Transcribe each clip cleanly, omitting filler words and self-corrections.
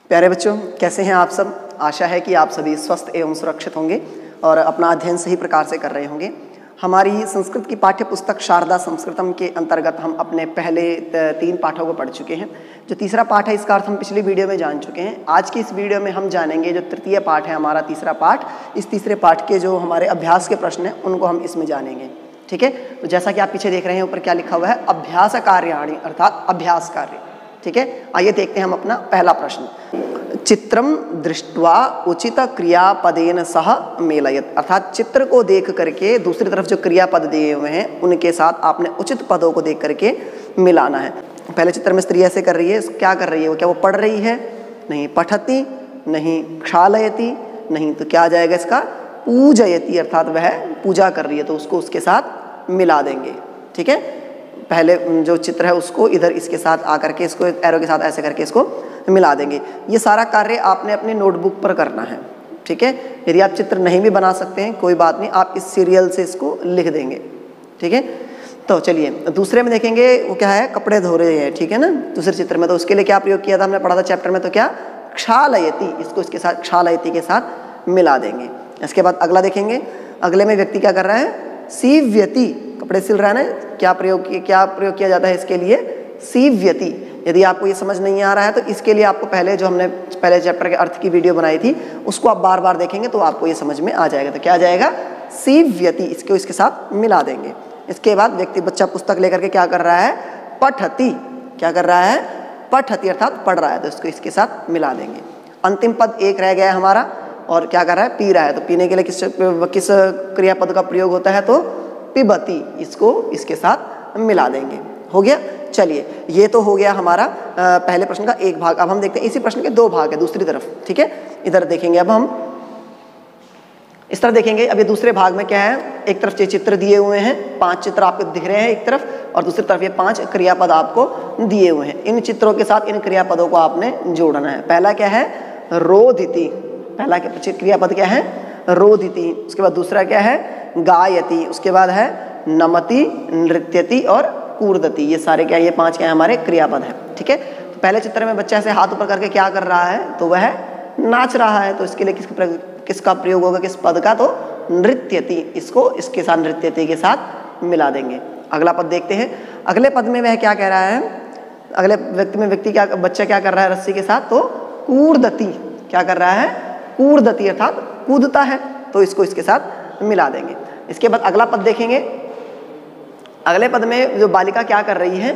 प्यारे बच्चों, कैसे हैं आप सब। आशा है कि आप सभी स्वस्थ एवं सुरक्षित होंगे और अपना अध्ययन सही प्रकार से कर रहे होंगे। हमारी संस्कृत की पाठ्य पुस्तक शारदा संस्कृतम के अंतर्गत हम अपने पहले 3 पाठों को पढ़ चुके हैं। जो तीसरा पाठ है इसका अर्थ हम पिछली वीडियो में जान चुके हैं। आज की इस वीडियो में हम जानेंगे जो तृतीय पाठ है, हमारा तीसरा पाठ। इस तीसरे पाठ के जो हमारे अभ्यास के प्रश्न हैं उनको हम इसमें जानेंगे। ठीक है, तो जैसा कि आप पीछे देख रहे हैं ऊपर क्या लिखा हुआ है, अभ्यास कार्याणि अर्थात अभ्यास कार्य। ठीक है, आइए देखते हैं हम अपना पहला प्रश्न। चित्रम दृष्ट्वा उचित क्रियापदेन सह मेलयत, अर्थात चित्र को देख करके दूसरी तरफ जो क्रियापद दिए हुए हैं उनके साथ आपने उचित पदों को देख करके मिलाना है। पहले चित्र में स्त्री ऐसे कर रही है, क्या कर रही है वो, क्या वो पढ़ रही है? नहीं। पठती नहीं, क्षालयति नहीं, तो क्या आ जाएगा इसका? पूजयति, अर्थात वह पूजा कर रही है, तो उसको उसके साथ मिला देंगे। ठीक है, पहले जो चित्र है उसको इधर इसके साथ आकर के इसको एरो के साथ ऐसे करके इसको मिला देंगे। ये सारा कार्य आपने अपनी नोटबुक पर करना है। ठीक है, यदि आप चित्र नहीं भी बना सकते हैं कोई बात नहीं, आप इस सीरियल से इसको लिख देंगे। ठीक है, तो चलिए दूसरे में देखेंगे वो क्या है, कपड़े धो रहे हैं। ठीक है ना, दूसरे चित्र में तो उसके लिए क्या प्रयोग किया था, हमने पढ़ा था चैप्टर में, तो क्या क्षालयति, इसको इसके साथ क्षालयति के साथ मिला देंगे। इसके बाद अगला देखेंगे, अगले में व्यक्ति क्या कर रहा है, सीव्यति, कपड़े सिल रहा है ना, क्या प्रयोग किया जाता है इसके लिए, सीव्यति। यदि आपको ये समझ नहीं आ रहा है तो इसके लिए आपको पहले जो हमने पहले चैप्टर के अर्थ की वीडियो बनाई थी उसको आप बार बार देखेंगे तो आपको ये समझ में आ जाएगा। तो क्या आ जाएगा, सीव्यति, इसको इसके साथ मिला देंगे। इसके बाद व्यक्ति बच्चा पुस्तक लेकर के क्या कर रहा है, पठति, क्या कर रहा है, पठति अर्थात पढ़ रहा है, तो इसको इसके साथ मिला देंगे। अंतिम पद एक रह गया है हमारा, और क्या कर रहा है, पी रहा है, तो पीने के लिए किस क्रियापद का प्रयोग होता है, तो पिबती, इसको इसके साथ मिला देंगे। हो गया। चलिए, ये तो हो गया हमारा पहले प्रश्न का एक भाग। अब हम देखते हैं इसी प्रश्न के 2 भाग है दूसरी तरफ। ठीक है, इधर देखेंगे, अब हम इस तरह देखेंगे। अब ये दूसरे भाग में क्या है, एक तरफ ये चित्र दिए हुए हैं, 5 चित्र आपको दिख रहे हैं एक तरफ, और दूसरी तरफ ये 5 क्रियापद आपको दिए हुए हैं। इन चित्रों के साथ इन क्रियापदों को आपने जोड़ना है। पहला क्या है, रोदिति, पहला क्रियापद क्या है, रोदिति। उसके बाद दूसरा क्या है, गायति। उसके बाद है नमति, नृत्यति और कूर्दति। ये सारे क्या है, ये 5 क्या है, हमारे क्रियापद है। ठीक है, तो पहले चित्र में बच्चा ऐसे हाथ ऊपर करके क्या कर रहा है, तो वह नाच रहा है, तो इसके लिए किसका प्रयोग होगा, किस पद का, तो नृत्यति, इसको इसके साथ नृत्यति के साथ मिला देंगे। अगला पद देखते हैं। अगले पद में वह क्या कह रहा है, अगले बच्चा क्या कर रहा है रस्सी के साथ, तो कूर्दति, क्या कर रहा है, कूर्दति अर्थात कूदता है, तो इसको इसके साथ मिला देंगे। इसके बाद अगला पद देखेंगे। अगले पद में जो बालिका क्या कर रही है,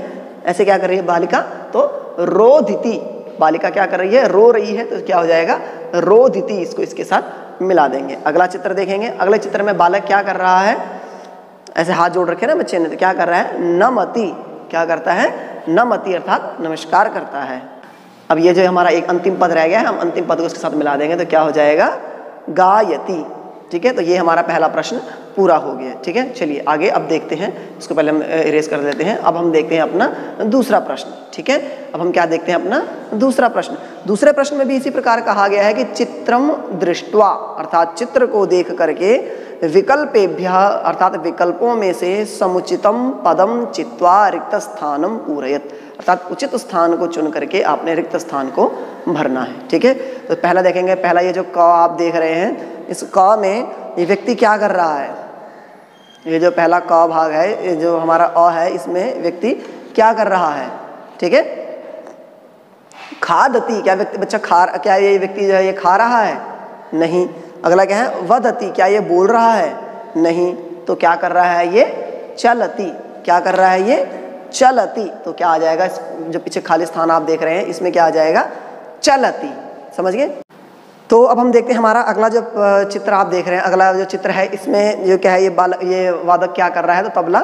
ऐसे क्या कर रही है बालिका, तो रोदिति, बालिका क्या कर रही है, रो रही है, तो क्या हो जाएगा, रोदिति, इसको इसके साथ मिला देंगे। अगला चित्र देखेंगे। अगले चित्र में बालक क्या कर रहा है, ऐसे हाथ जोड़ रखे ना बच्चे ने, तो क्या कर रहा है, नमति, क्या करता है, नमति अर्थात नमस्कार करता है। अब ये जो हमारा एक अंतिम पद रह गया है, हम अंतिम पद को इसके साथ मिला देंगे, तो क्या हो जाएगा, गायति। ठीक है, तो ये हमारा पहला प्रश्न पूरा हो गया। ठीक है, चलिए आगे अब देखते हैं, इसको पहले हम इरेज कर देते हैं। अब हम देखते हैं अपना दूसरा प्रश्न। ठीक है, अब हम क्या देखते हैं, अपना दूसरा प्रश्न। दूसरे प्रश्न में भी इसी प्रकार कहा गया है कि चित्रम दृष्ट्वा, अर्थात चित्र को देख करके, विकल्पेभ्यः अर्थात विकल्पों में से समुचितम पदम चित्वा रिक्त स्थानम पूरयत, अर्थात उचित स्थान को चुन करके आपने रिक्त स्थान को भरना है। ठीक है, तो पहला देखेंगे, पहला ये जो क आप देख रहे हैं, इस क में ये व्यक्ति क्या कर रहा है, ये जो पहला क भाग है, ये जो हमारा अ है, इसमें व्यक्ति क्या कर रहा है। ठीक है, खादति, क्या क्या ये व्यक्ति जो है ये खा रहा है, नहीं। अगला क्या है, वदति, क्या ये बोल रहा है, नहीं। तो क्या कर रहा है, ये चलति, क्या कर रहा है, ये चलति, तो क्या आ जाएगा, जो पीछे खाली स्थान आप देख रहे हैं इसमें क्या आ जाएगा, चलति। समझ गए। तो अब हम देखते हैं हमारा अगला जो चित्र आप देख रहे हैं, अगला जो चित्र है इसमें जो क्या है, ये वादक क्या कर रहा है, तो तबला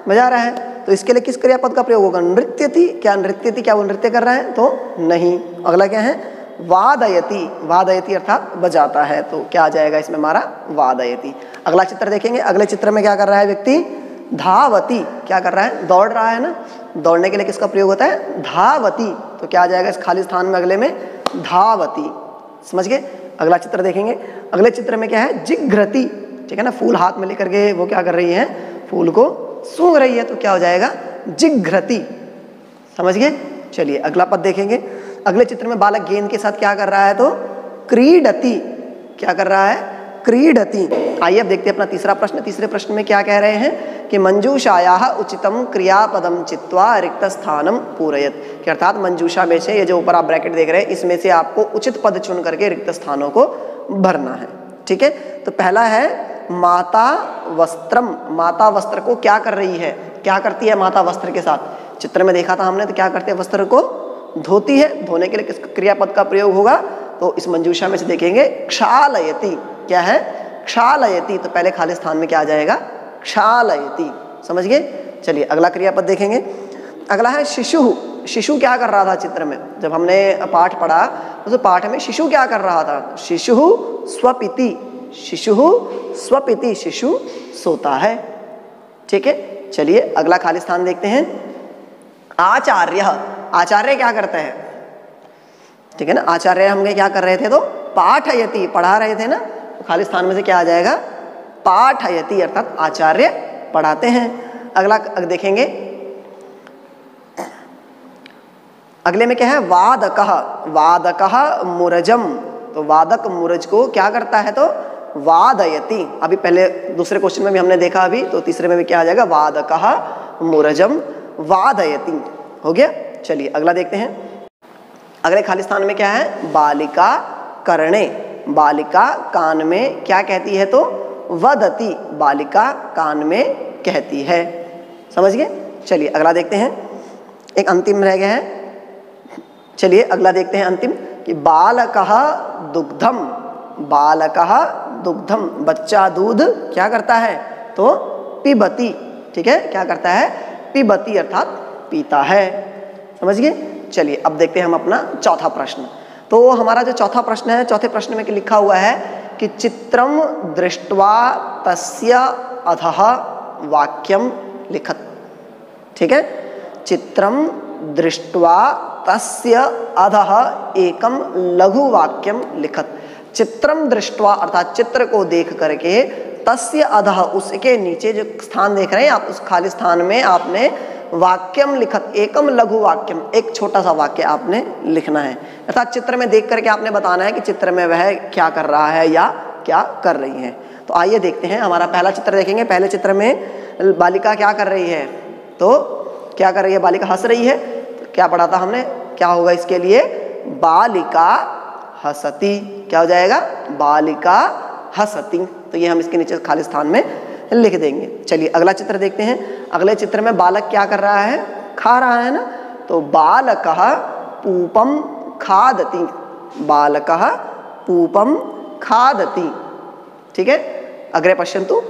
बजा रहा है, तो इसके लिए किस क्रियापद का प्रयोग होगा, नृत्यति, क्या नृत्यति, क्या वो नृत्य कर रहा है, तो नहीं। अगला क्या है, वादयति, वादयति अर्थात बजाता है, तो क्या आ जाएगा इसमें हमारा, वादयति। अगला चित्र देखेंगे। अगले चित्र में क्या कर रहा है व्यक्ति, धावति, क्या कर रहा है, दौड़ रहा है ना, दौड़ने के लिए किसका प्रयोग होता है, धावति, तो क्या आ जाएगा इस खाली स्थान में अगले में, धावति। समझ गए। अगला चित्र देखेंगे। अगले चित्र में क्या है, जिघ्रति, ठीक है ना, फूल हाथ में लेकर के वो क्या कर रही है, फूल को सूंघ रही है, तो क्या हो जाएगा, जिघ्रति। समझ गए। चलिए अगला पद देखेंगे। अगले चित्र में बालक गेंद के साथ क्या कर रहा है? तो क्रीडति। क्या कर रहा है? क्रीडति। आइए अब देखते हैं अपना तीसरा प्रश्न। तीसरे प्रश्न में क्या कह रहे हैं कि मंजूषायाः उचितम क्रियापदम चित्वा रिक्त स्थानम पूरयत, कि अर्थात मंजूषा में से, ये जो ऊपर आप ब्रैकेट देख रहे हैं, इसमें से आपको उचित पद चुन करके रिक्त स्थानों को भरना है। ठीक है, तो पहला है माता वस्त्रम। माता वस्त्र को क्या कर रही है? क्या करती है माता वस्त्र के साथ? चित्र में देखा था हमने, तो क्या करते हैं? वस्त्र को धोती है। धोने के लिए किस क्रियापद का प्रयोग होगा? तो इस मंजूषा में से देखेंगे क्षालयति। क्या है? क्षालयति। तो पहले खाली स्थान में क्या आ जाएगा? क्षालयति। समझ गए? चलिए अगला क्रियापद देखेंगे। अगला है शिशु। शिशु क्या कर रहा था चित्र में? जब हमने पाठ पढ़ा तो पाठ में शिशु क्या कर रहा था? शिशु स्वपिति। शिशु स्वपिति, शिशु सोता है। ठीक है, चलिए अगला खाली स्थान देखते हैं। आचार्य। आचार्य क्या करता है? ठीक है ना, आचार्य हम क्या कर रहे थे? तो पाठयति, पढ़ा रहे थे ना, तो खाली स्थान में से क्या आ जाएगा? पाठयति, अर्थात आचार्य पढ़ाते हैं। अगला देखेंगे, अगले में क्या है? वादकः। वादकः मुरजम। तो वादक मुरज को क्या करता है? तो वादयति। अभी पहले दूसरे क्वेश्चन में भी हमने देखा, अभी तो तीसरे में भी क्या आ जाएगा? वादकः मुरजम वादयति। हो गया। चलिए अगला देखते हैं। अगले खाली स्थान में क्या है? बालिका कर्णे। बालिका कान में क्या कहती है? तो वदति। बालिका कान में कहती है। समझ गए? चलिए अगला देखते हैं। एक अंतिम रह गया है। चलिए अगला देखते हैं अंतिम, कि बालकः दुग्धम। बालकः दुग्धम, बच्चा दूध क्या करता है? तो पिबति। ठीक है, क्या करता है? पिबति, अर्थात पीता है। समझ गए? चलिए अब देखते हैं हम अपना चौथा प्रश्न। तो हमारा जो चौथा प्रश्न है, चौथे प्रश्न में लिखा हुआ है कि चित्रम दृष्ट्वा तस्य अधः वाक्यम लिखत। ठीक है, चित्रम दृष्ट्वा तस्य अधः एकम लघु वाक्यम लिखत। चित्रम दृष्ट्वा अर्थात चित्र को देख करके, तस्य अधः उसके नीचे जो स्थान देख रहे हैं आप, उस खाली स्थान में आपने वाक्यम लिखत, एकम लघु वाक्यम, एक छोटा सा वाक्य आपने लिखना है। अर्थात चित्र में देख करके आपने बताना है कि चित्र में वह क्या कर रहा है या क्या कर रही है। तो आइए देखते हैं, हमारा पहला चित्र देखेंगे। पहले चित्र में बालिका क्या कर रही है? तो क्या कर रही है? बालिका हंस रही है। तो क्या पढ़ा था हमने? क्या होगा इसके लिए? बालिका हसती। क्या हो जाएगा? बालिका हसती। तो ये हम इसके नीचे खाली स्थान में लिख देंगे। चलिए अगला चित्र देखते हैं। अगले चित्र में बालक क्या कर रहा है? खा रहा है ना, तो बालकः पूपम खादति। बालकः पूपम खादति। ठीक है, अग्रे पश्यन्तु।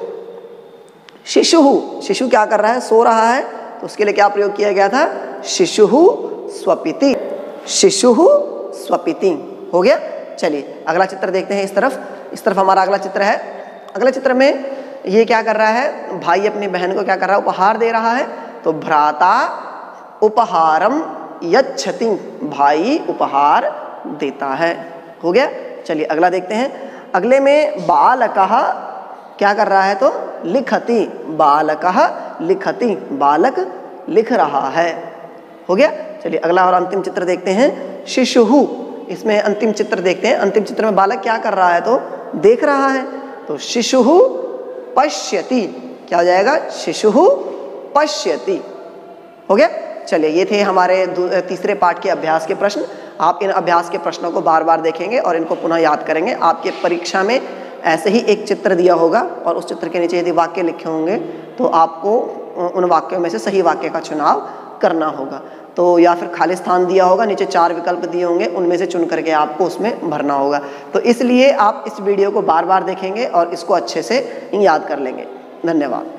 शिशु। शिशु क्या कर रहा है? सो रहा है। तो उसके लिए क्या प्रयोग किया गया था? शिशुः स्वपिति। शिशुः स्वपिति। हो गया। चलिए अगला चित्र देखते हैं। इस तरफ हमारा अगला चित्र है। अगले चित्र में ये क्या कर रहा है? भाई अपनी बहन को क्या कर रहा है? उपहार दे रहा है। तो भ्राता उपहारम यच्छति। भाई उपहार देता है। हो गया। चलिए अगला देखते हैं। अगले में बालकः क्या कर रहा है? तो लिखति। बालकः लिखति। बालक लिख रहा है। हो गया। चलिए अगला और अंतिम चित्र देखते हैं। शिशुः। इसमें अंतिम चित्र देखते हैं। अंतिम चित्र में बालक क्या कर रहा है? तो देख रहा है। तो शिशुः पश्यति। क्या हो जाएगा? शिशुः पश्यति। हो गया। चलिए ये थे हमारे तीसरे पाठ के अभ्यास के प्रश्न। आप इन अभ्यास के प्रश्नों को बार बार देखेंगे और इनको पुनः याद करेंगे। आपके परीक्षा में ऐसे ही एक चित्र दिया होगा और उस चित्र के नीचे यदि वाक्य लिखे होंगे तो आपको उन वाक्यों में से सही वाक्य का चुनाव करना होगा। तो या फिर खाली स्थान दिया होगा, नीचे 4 विकल्प दिए होंगे, उनमें से चुन करके आपको उसमें भरना होगा। तो इसलिए आप इस वीडियो को बार बार देखेंगे और इसको अच्छे से याद कर लेंगे। धन्यवाद।